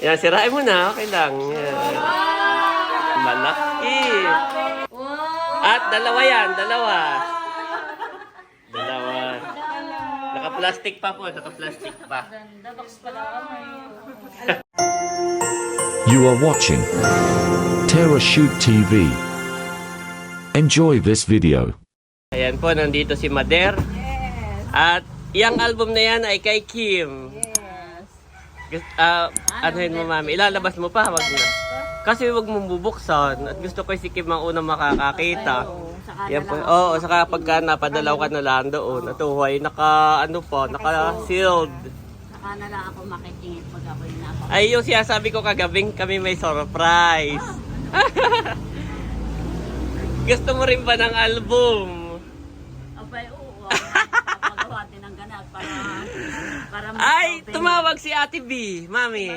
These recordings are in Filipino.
Yan, sirain mo na. Okay lang. Yan. Malaki. At dalawa yan. Dalawa. Naka-plastic pa po. Naka-plastic pa. You are watching Terra Shoot TV. Enjoy this video. Ayan po, nandito si Mader. At yung album na yan ay kay Kim. Anuhin mo, mami. Ilalabas mo pa, wag na. Kasi wag mong bubuksan. At gusto ko si Kim ang unang makakakita. Yan po. Oo, saka pagka napadalaw ka na lang doon. At huwag naka-sealed. Saka na lang ako makikingit pag ako yung napaka. Ay, yung sinasabi ko kagabing kami may surprise. Gusto mo rin ba ng album? Abay, oo. Papagawa din ng ganap para Ay, tumawag si Ate B, mami.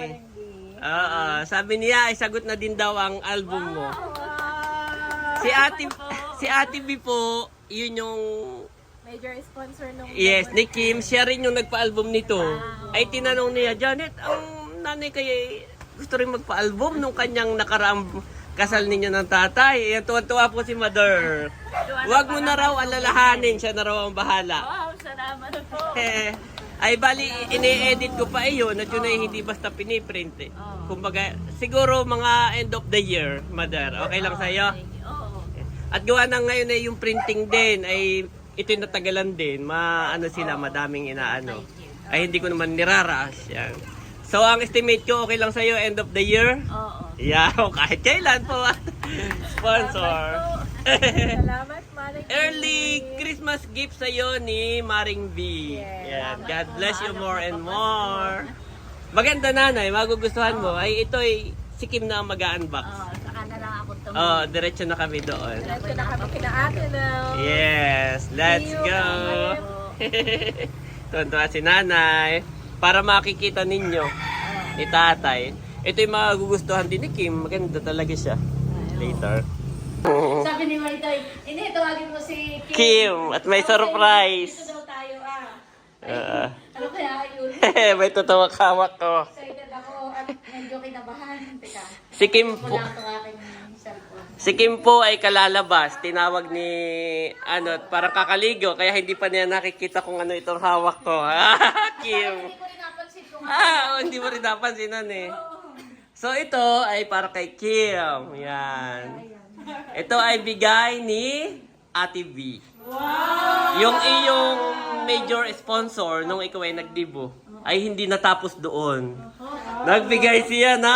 Oo, sabi niya, ay sagot na din daw ang album mo. Si Ate B po, yun yung major sponsor nung yes, ni Kim, siya rin yung nagpa-album nito. Ay tinanong niya, Janet, ang nanay kaya gusto rin magpa-album nung kanyang nakaraang kasal ninyo ng tatay. Yan, tuwa-tuwa po si Mother. Huwag mo na raw alalahanin, siya na raw ang bahala. Wow, salamat po. Ay bali, ini-edit ko pa yun at yun ay hindi basta piniprint eh. Kumbaga, siguro mga end of the year, Mother. Okay lang sa'yo? Oo. At gawa na ngayon ay yung printing din ay ito yung natagalan din. Sila, madaming inaano. Ay hindi ko naman nirarush. Yan. So ang estimate ko, okay lang sa'yo end of the year? Oo. Yeah, kahit kailan po. Sponsor. Salamat, Maring. Early Christmas gift sa'yo ni Maring B. Yan. God bless you more and more. Maganda nanay, magugustuhan mo. Ay ito ay si Kim na ang mag-unbox. Saka na lang ako tumulong. Oh, diretso na kami doon. Diretso na kami kina ate now. Yes, let's See you, go. Mother. Tuntua si nanay. Para makikita ninyo ni tatay. Ito yung magugustuhan din ni Kim. Maganda talaga siya. Later. Sabi ni Maritoy, hindi, tawagin mo si Kim. Kim, at may surprise. Dito daw tayo Ah. Ano kaya yun? May tutawag hawak ko. Excited ako at medyo kinabahan. Teka, Si Kim po. wala itong aking cellphone. Si Kim po ay kalalabas. Tinawag ni, parang kakaligo. Kaya hindi pa niya nakikita kung ano itong hawak ko. Kim. Hindi ko rin napansin kung Hindi mo rin napansin nun eh. So ito ay para kay Kim. Yan. Ito ay bigay ni Ate B. Wow! Yung iyong major sponsor nung ikaw ay nagdibo ay hindi natapos doon. Nagbigay siya na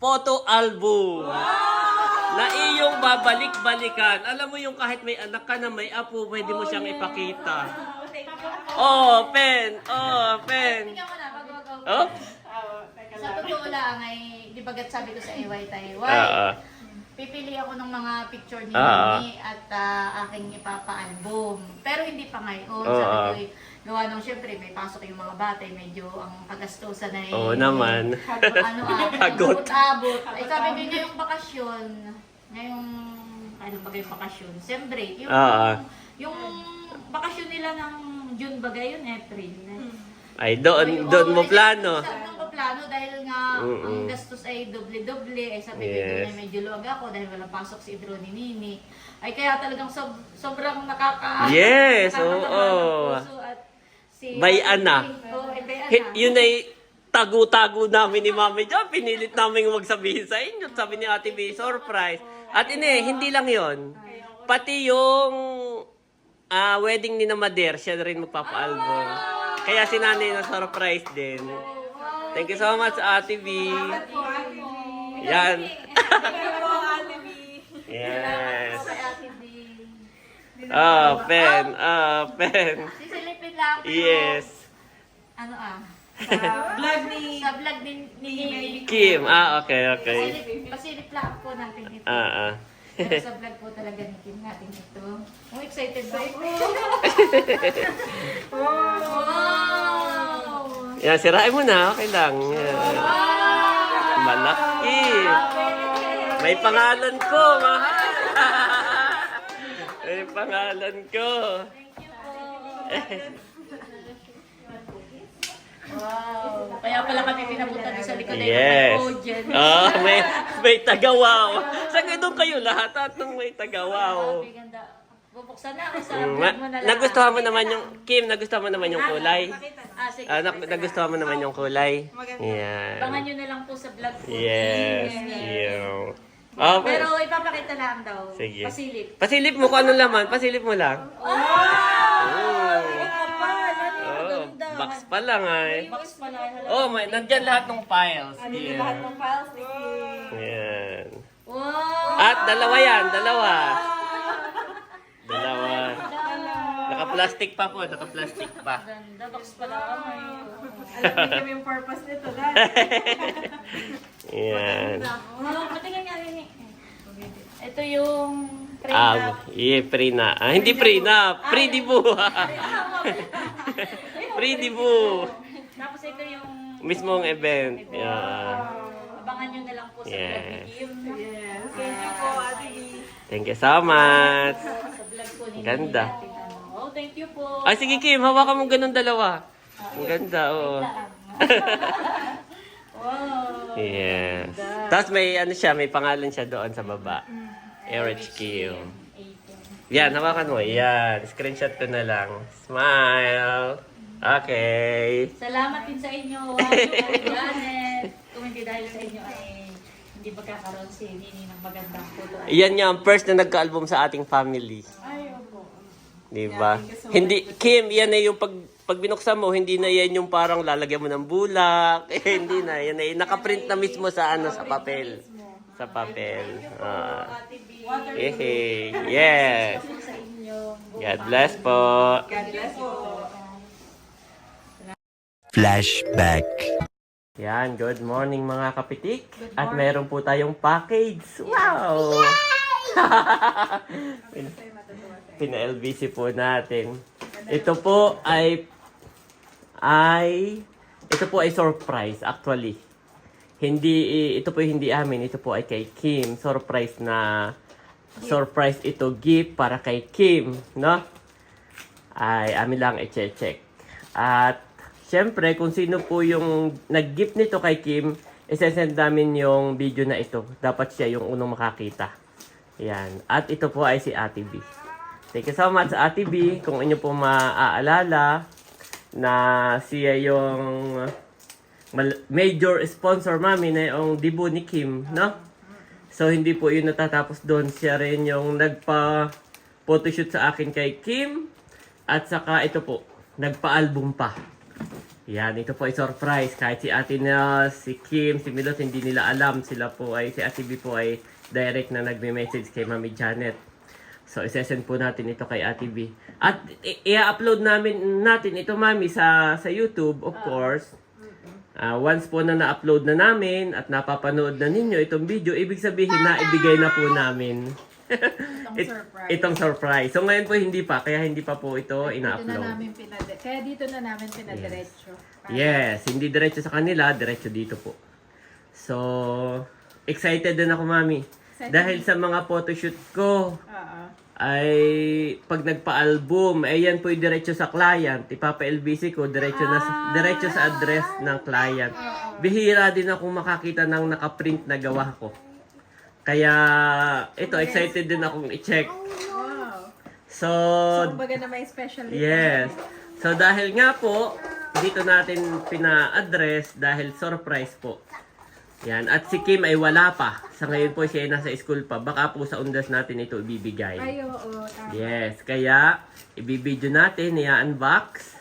photo album. Na iyong babalik-balikan. Alam mo yung kahit may anak ka na may apo, pwede mo siyang ipakita. Oh, pen. Oh, pen. tingnan mo na, bago-bago. Oops. Sa totoo lang ay, di bagat sabi ko sa AY Taiwan, pipili ako ng mga picture ni Mami at aking ipapa-album. Pero hindi pa ngayon. Sabi ko, gawa nung syempre may pasok yung mga bata, medyo ang pagastusan ay Oo naman. Pagod. abot. Ay sabi ko ngayong bakasyon, ngayong, yung bakasyon, siyempre, yung bakasyon nila ng June bagay yun, April. Ay, doon mo plano. Sabi ko plano dahil nga ang gastos ay doble-doble. Ay sabi ko na medyo luwag ako dahil walang pasok si Idro ni Nini. Ay kaya talagang sobrang Yes, nakakatawa oo. ng puso at si Bayan na. Oo, bayan na. Yun ay tago-tago namin ni Mami John. Pinilit namin magsabihin sa inyo. Sabi ni Ate B, surprise. At hindi lang yon. Pati yung wedding ni na Mader, siya rin magpapa-album. Kaya si nanay na surprise din. Thank you so much, Ate B. Yan. Yes. Kay Ate B. Pen. Pen. Sisilipin lang ako. Yes. Ano Sa vlog ni Nini. Kim. Okay. Pasilip lang ako natin ito. Pero sa vlog po talaga ni Kim natin ito. Oh, excited ba ako? Wow! Yan, sirain mo na. Okay lang. Yan. Malaki. May pangalan ko, mahal. May pangalan ko. Wow! Kaya pala kami pinapunta doon sa likod ay Yes. Ojen. Ah, may tagawaw. Sa doon kayo lahat at nung may tagawaw. Grabe, ganda. Bubuksan na ako sa Mm, vlog mo na lang. nagustuhan mo naman yung, Kim, nagustuhan mo naman yung kulay? Sige. Nagustuhan mo naman yung kulay? Yan. Abangan nyo na lang po sa vlog ko. Yes. Yung. Oh, Pero ipapakita lang daw. Sige. Pasilip. Pasilip mo kung ano laman. Pasilip mo lang. Oh, box pa lang ay. Box pala. Oh, nandyan lahat ng files. Lahat ng files ni Yan. Wow! At dalawa yan, dalawa. Dalawa. Naka-plastic pa po, naka-plastic pa. Ganda, box pala. Alam niyo yung purpose nito, dad. Yan. Wow, patingin nga rin eh. Ito yung prenup. Free na. Hindi free na. Free di po. Free di po. Tapos ito yung Mismong event. Yan. abangan nyo na lang po sa vlog Yes. ni Kim. Yes. Thank you po, Ate B. Thank you so much. Sa vlog po ni Ganda. natin, ano. Oh, thank you po. Ay, sige Kim, hawakan mo ganun dalawa. Ang ganda, oo. Wow. Yes. Tapos may ano siya, may pangalan siya doon sa baba. RHQ. Yan, hawakan mo. Yan. Screenshot ko na lang. Smile. Okay. Salamat din sa inyo, Janet. Kung hindi dahil sa inyo ay hindi magkakaroon si Nini ng magandang photo. Yan nga ang first na nagka-album sa ating family. Ay, opo. Diba? Hindi, Kim, yan na yung pag binuksan mo, hindi na yan yung parang lalagyan mo ng bulak. Hindi na. Yan ay nakaprint na mismo sa ano, sa papel. Sa papel. Yes. Sa inyo. God bless po. God bless po. Flashback. Yan, good morning mga kapitik. At meron po tayong package. Wow! Pina-LBC po natin. Ito po ay surprise actually. Ito po hindi amin, ito po ay kay Kim. Surprise ito, gift para kay Kim, no? Ay amin lang i-check. At syempre, kung sino po yung nag-gift nito kay Kim, isesend namin yung video na ito. Dapat siya yung unang makakita. Yan. At ito po ay si Ate B. Thank you so much, Ate B. Kung inyo po maaalala na siya yung major sponsor mami na yung debut ni Kim, no? So, hindi po yun natatapos doon. Siya rin yung nagpa-photoshoot sa akin kay Kim. At saka ito po, nagpa-album pa. Yan, ito po ay surprise. Kahit si Ate na, si Kim, si Milot, hindi nila alam. Si Ate B po ay direct na nagme-message kay Mami Janet. So, isesend po natin ito kay Ate B. At i-upload natin ito, Mami, sa YouTube, of course. Once po na na-upload na namin at napapanood na ninyo itong video, ibig sabihin na ibigay na po namin. Itong surprise. So, ngayon po hindi pa, kaya hindi pa po ito ina-upload. Kaya dito na namin pinadiretso. Yes, hindi diretso sa kanila, diretso dito po. So, excited din ako, Mami. Dahil sa mga photoshoot ko, ay pag nagpa-album, yan po yung diretso sa client. Ipapa-LBC ko, diretso sa address ng client. Bihira din ako makakita ng nakaprint na gawa ko. Kaya, ito, excited din akong i-check. Wow. So, Kumbaga na may special dito. yes. So, dahil nga po, dito natin pina-address dahil surprise po. Yan. At si Kim ay wala pa. Sa ngayon po siya ay nasa school pa. Baka po sa undas natin ito ibibigay. Ay, oo. Tama. Yes. Kaya, ibibideo natin, i-unbox.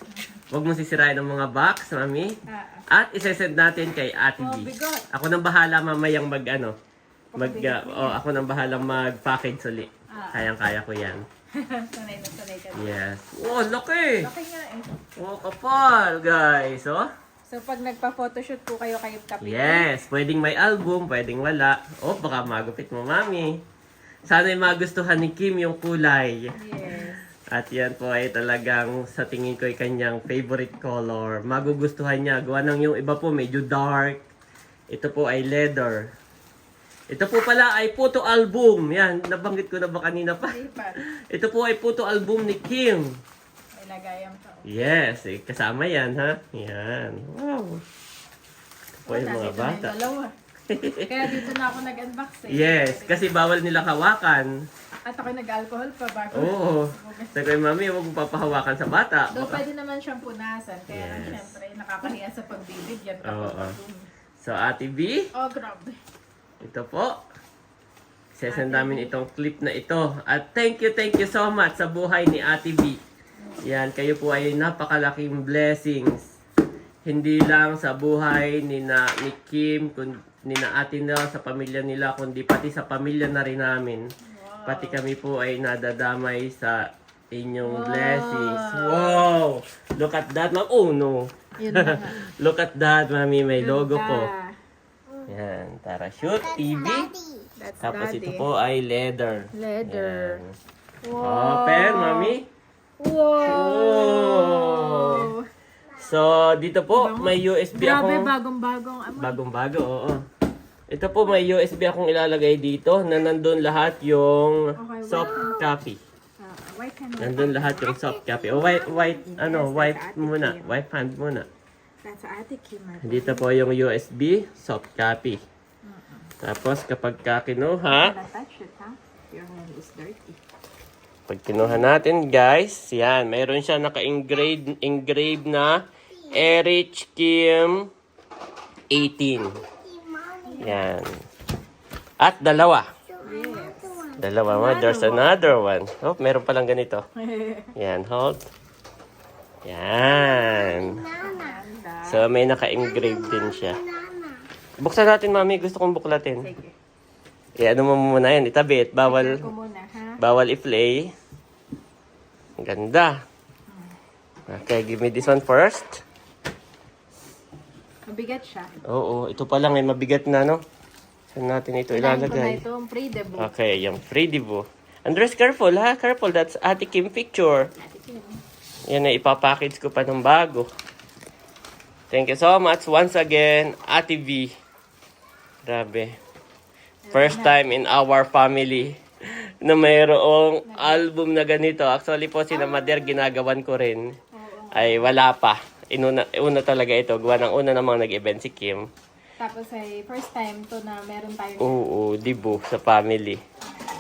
Huwag mo sisirain ang mga box, Mami. At isesend natin kay Ate B. bigot. Ako nang bahala mamayang ako nang bahalang mag-package uli. Kayang-kaya ko yan. Sanay na sanay ka. Yes. Oh, laki! Okay nga eh. Oh, kapal, guys. Oh. So, pag nagpa-photoshoot po kayo kapit. Yes, pwedeng may album, pwedeng wala. Oh, baka magupit mo, Mami. Sana'y magustuhan ni Kim yung kulay. Yes. At yan po ay talagang sa tingin ko ay kanyang favorite color. Magugustuhan niya. Gawa ng yung iba po medyo dark. Ito po ay leather. Ito po pala ay photo album. Yan, nabanggit ko na ba kanina pa? Ito po ay photo album ni Kim. May lagayan pa. Yes, kasama yan, ha? Yan. Wow. po yung mga Nandito na bata. yung dalawa. Kaya dito na ako nag-unbox eh. Yes, kasi bawal nila hawakan. At ako nag-alcohol pa bago. Oo. Sabi ko, mami, huwag mo papahawakan sa bata. Though pwede naman siyang punasan. Kaya lang Yes. syempre nakakahiya sa pagbibigyan. Oo. Tapos So, Ate B, oh, grabe. ito po. Sesend namin itong clip na ito. At thank you so much sa buhay ni Ate B. Yan, kayo po ay napakalaking blessings. Hindi lang sa buhay ni Kim, ni na Ate Nel, sa pamilya nila, kundi pati sa pamilya na rin namin. Pati kami po ay nadadamay sa inyong blessings. Wow! Look at that, ma'am. Oh, no. Yun na nga. Look at that, mami. May logo po. Ganda. Yan, Parachute TV. That's Tapos daddy. ito po ay leather. Leather. Yan. Wow. Open, mami. Wow. So, dito po, may USB Grabe, akong... bagong-bagong amoy. Bagong-bago, oo. Ito po, may USB akong ilalagay dito na nandun lahat yung Okay, soft copy. White hand. Nandun lahat yung soft copy. O, white muna. White hand muna. That's Ate Kim. Dito po yung USB, soft copy. Tapos, kapag kinuha, Touch it, ha? Your hand is dirty. pag kinuha natin, guys, yan, mayroon siya naka-engrave na Erich Kim 18. Yan. At dalawa. Dalawa mo. There's another one. Oh, meron palang ganito. Yan, hold. Yan. So, may naka-engrave din siya. Buksan natin, mami. Gusto kong buklatin. Sige. Ano mo muna yan. Itabit. Bawal. Ko muna, ha? Bawal i-play. Ang ganda. Okay, give me this one first. Mabigat siya. Oo, ito pa lang ay mabigat na, no? Saan natin ito Kailangan ko na ilalagay? ito, ang pre-debut. Okay, yung Fredivo. Andres, careful ha? Careful, that's Ate Kim picture. Ate Kim. Yan na, ipapackage ko pa ng bago. Thank you so much once again, Ate V. Grabe. First time in our family na mayroong album na ganito. Actually po, si Mader ginagawan ko rin. Ay wala pa. Una talaga ito. Gawa ng una namang nag-event si Kim. Tapos ay first time to na meron tayong Oo, dibu sa family.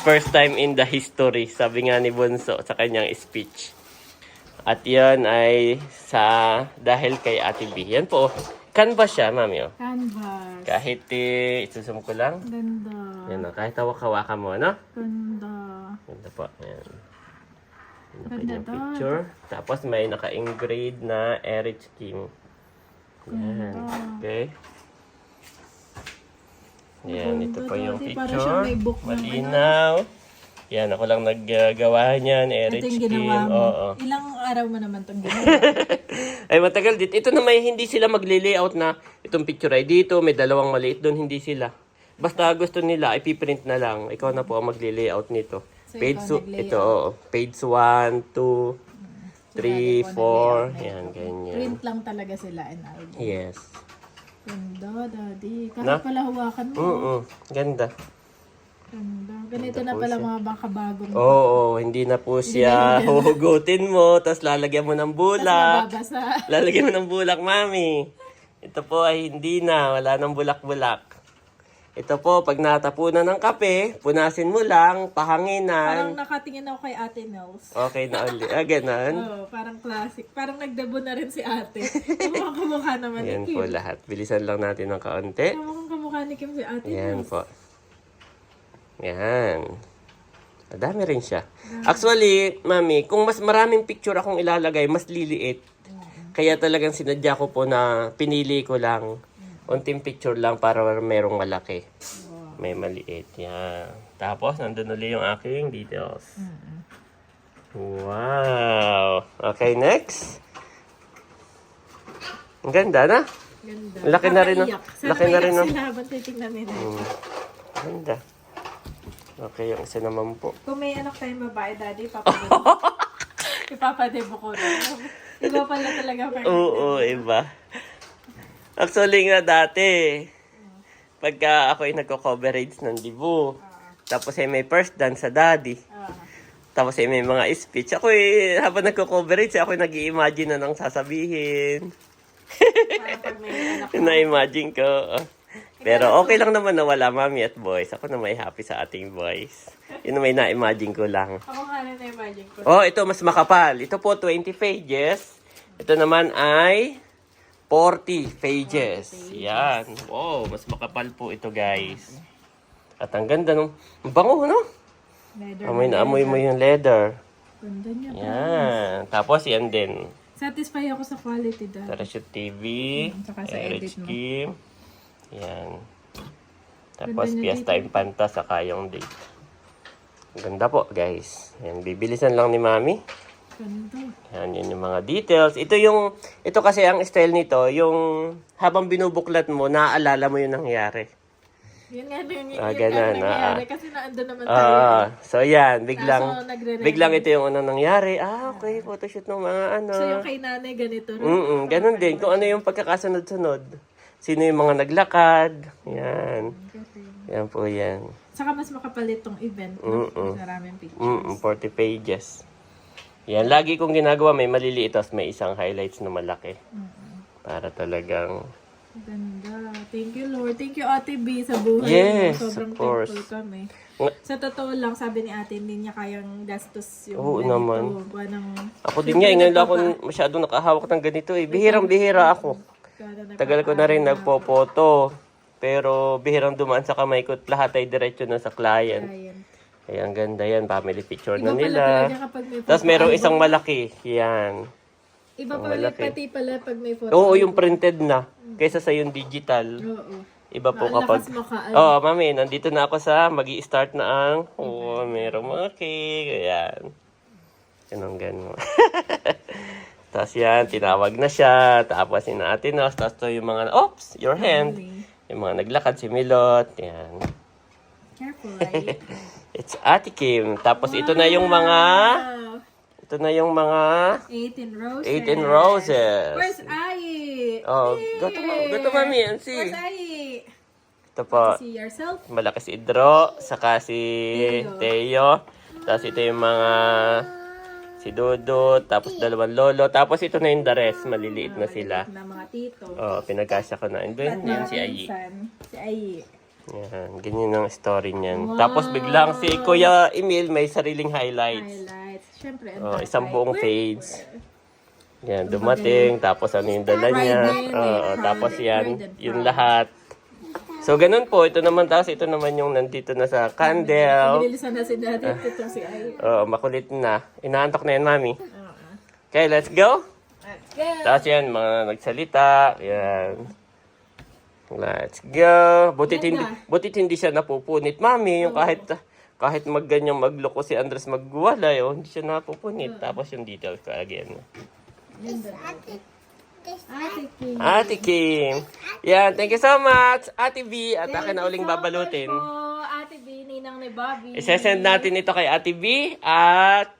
First time in the history, sabi nga ni Bonso sa kanyang speech. At yan ay dahil kay Ate B. Yan po. Canvas siya, mami. Oh. canvas. Kahit isusum ko lang. Ganda. Yan o, kahit hawak-hawakan mo, no? Ganda. Ganda po. Yan. Yung Ganda kanyang daw. picture. Tapos may naka-engrave na Erich Kim. Yan. Okay. Yan, ito Ganda, po yung Daddy. Para picture. siyang may book na Malinaw. Yan, ako lang naggagawa niyan. Erich Ito yung Kim. ginawa mo. Oo. Ilang araw mo naman itong ginawa? Ay, matagal dito. Ito na may hindi sila magli-layout na itong picture ay dito, may dalawang maliit doon, hindi sila. Basta gusto nila, ipiprint na lang. Ikaw na po ang magli-layout nito. So, Page ikaw nag-layout. ito, oo. Page 1, 2, 3, 4. Yan, ganyan. Print lang talaga sila in album. Yes. Ganda, Daddy. Kahit Na? pala hawakan mo. Ganda. Ganda. Ganito Ganda na po pala siya. mga bagong Oo, hindi na po siya huhugutin mo, tapos lalagyan mo ng bulak. mababasa. Lalagyan mo ng bulak, mami. Ito po ay hindi na, wala nang bulak-bulak. Ito po, pag natapunan ng kape, punasin mo lang, Parang pahanginan. nakatingin ako kay Ate Nels. Okay na ulit. Ganun. Oo, parang classic. Parang nagdebo na rin si ate. Kamukhang kamukha naman ni Yan Kim. po lahat. Bilisan lang natin ng kaunti. Kamukhang kamukha ni Kim si Ate Yan Nels. po. Yan. Madami rin siya. Actually, mami, kung mas maraming picture akong ilalagay, mas liliit. Kaya talagang sinadya ko po na pinili ko lang. Unting picture lang para merong malaki. May maliit. Yan. Tapos, nandun ulit yung aking details. Wow! Okay, next. Ang ganda na. Ganda. Laki na rin, no? Kakaiyak. Sana Laki na rin, no? maiyak sila habang titignan nila. Ganda. Okay, yung isa naman po. Kung may anak tayong babae, Daddy, ipapadebo ko rin. Iba pala talaga. Oo, iba. Actually nga dati, pagka ako ay nagko-coverage ng dibu, tapos ay may first dance sa daddy, tapos ay may mga speech, ako ay habang nagko-coverage, ako ay nag-i-imagine na nang sasabihin. Para pag may anak ko. Na-imagine ko. Pero okay lang naman na wala mami at boys. Ako na may happy sa ating boys. Yun na may na-imagine ko lang. Ako nga rin na-imagine ko. Oh, ito mas makapal. Ito po 20 pages. Ito naman ay 40 pages. Yan. Wow, mas makapal po ito, guys. At ang ganda nung ang bango, no? Leather. Amoy na amoy mo yung leather. Ganda niya. Yan. Tapos yan din. Satisfy ako sa quality dahil. Parachute TV. Saka sa edit mo. Kim. Yan. Tapos Ganda niya Fiesta Infanta saka yung date. Ang ganda po, guys. Yan, bibilisan lang ni Mami. Ganda. Yan, yun yung mga details. Ito kasi ang style nito, yung habang binubuklat mo, naaalala mo yung nangyari. Yun nga yun Ganun, nangyayari kasi naandun naman tayo. So yan, Kaso, nagre-ready. biglang ito yung unang nangyari. Okay, photoshoot ng mga ano. So yung kay nanay ganito rin. Ganun din. Kung ano yung pagkakasunod-sunod. Sino yung mga naglakad. Yan. Yan po yan. Saka mas makapalit tong event. No? Maraming pictures. 40 pages. Yan, lagi kong ginagawa, may maliliit tapos may isang highlights na malaki. Para talagang... Ganda. Thank you, Lord. Thank you, Ate B, sa buhay. Yes, Sobrang of course. thankful kami. Nga- Sa totoo lang, sabi ni ate, hindi niya kayang gastos yung Oo ganito. naman. Buwanang, Ako din nga, ngayon lang ako masyadong nakahawak ng ganito eh. Bihirang-bihira ako. Tagal ko na rin nagpo-photo. Pero bihirang dumaan sa kamay ko at lahat ay diretso na sa client. Kaya ang ganda yan. Family picture na Iba pala nila. talaga kapag may Tapos photo merong album. isang malaki. Yan. Iba ang pala, malaki. pati pala pag may photo Oo, album. yung printed na. Kaysa sa yung digital. Oo. Iba po Ang kapag... lakas makaano. Oo, mami, nandito na ako sa magi-start na ang... Oo, merong mga cake. Ayan. Ganun, ganun. Tapos yan, tinawag na siya. Tapos inaatinos. Tapos to yung mga... Oops! Your hand. Yung mga naglakad, si Milot. Yan. Careful, right? It's Ate Kim. Tapos ito na yung mga... Wow. Ito na yung mga... 18 roses. 18 roses. Where's Ai? Oh, gato mami. Yan si... Where's Ai? Ito po. See yourself? Malaki si Idro, saka si Teo. Tapos ito yung mga si Dodo, tapos dalawang lolo. Tapos ito na yung the rest, maliliit na sila. Na mga tito. Oh, pinagkasya ko na. And then, yan si Ayi. Si Ai. Yan, ganyan ang story niyan. Tapos biglang si Kuya Emil may sariling highlights. Highlights. Siyempre, ang Oh, tatay. isang buong page. Yan, dumating. Tapos ano yung dala niya. Oo, tapos yan, yung lahat. So, ganun po. Ito naman, tapos ito naman yung nandito na sa candle. Pinilisan na si Daddy. Itong si Ai. Oo, makulit na. Inaantok na yan, mami. Okay, let's go. Let's go. Tapos yan, mga nagsalita. Yan. Let's go. Butit hindi siya napupunit, mami. Yung kahit magganyang magloko si Andres magwalay, oh, hindi siya napupunit. Tapos yung details ko again. Ate Kim. Ate Kim. Yan, thank you so much. Ate B. At akin na uling babalutin. Po, Ate B, ninang ni Bobby. Isesend natin ito kay Ate B. At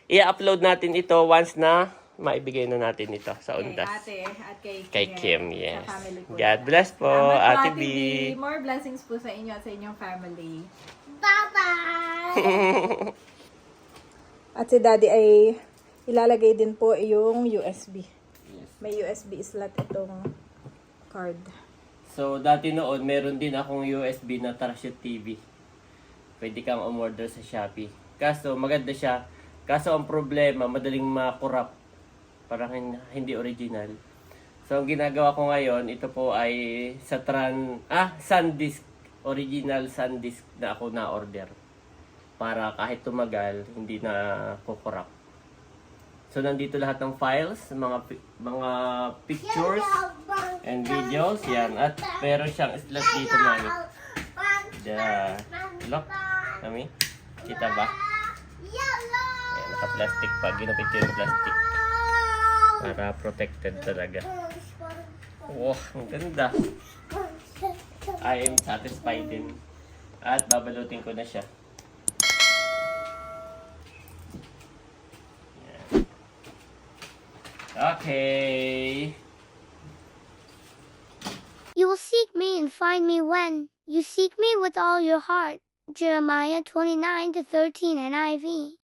i-upload natin ito once na maibigay na natin ito sa Undas. Ate at Kay Kim, yes. Sa family po. God bless po, Salamat po, Ate B. More blessings po sa inyo at sa inyong family. At si Daddy ay ilalagay din po yung USB. May USB slot itong card. So, dati noon, meron din akong USB na Parachute TV. Pwede kang umorder sa Shopee. Kaso, maganda siya. Kaso, ang problema, madaling makurap. Parang hindi original. So, ang ginagawa ko ngayon, ito po ay sa SanDisk. Original SanDisk na ako na-order. Para kahit tumagal, hindi na kukurap. So, nandito lahat ng files, mga pictures and videos. Yan. At pero siyang slot dito, mami. Look, mami. Kita ba? Ayan, naka-plastic pa. Ginupit ko yung plastic. Para protected talaga. Wow, ang ganda. I am satisfied din. At babalutin ko na siya. Okay. You will seek me and find me when you seek me with all your heart. Jeremiah 29-13 NIV.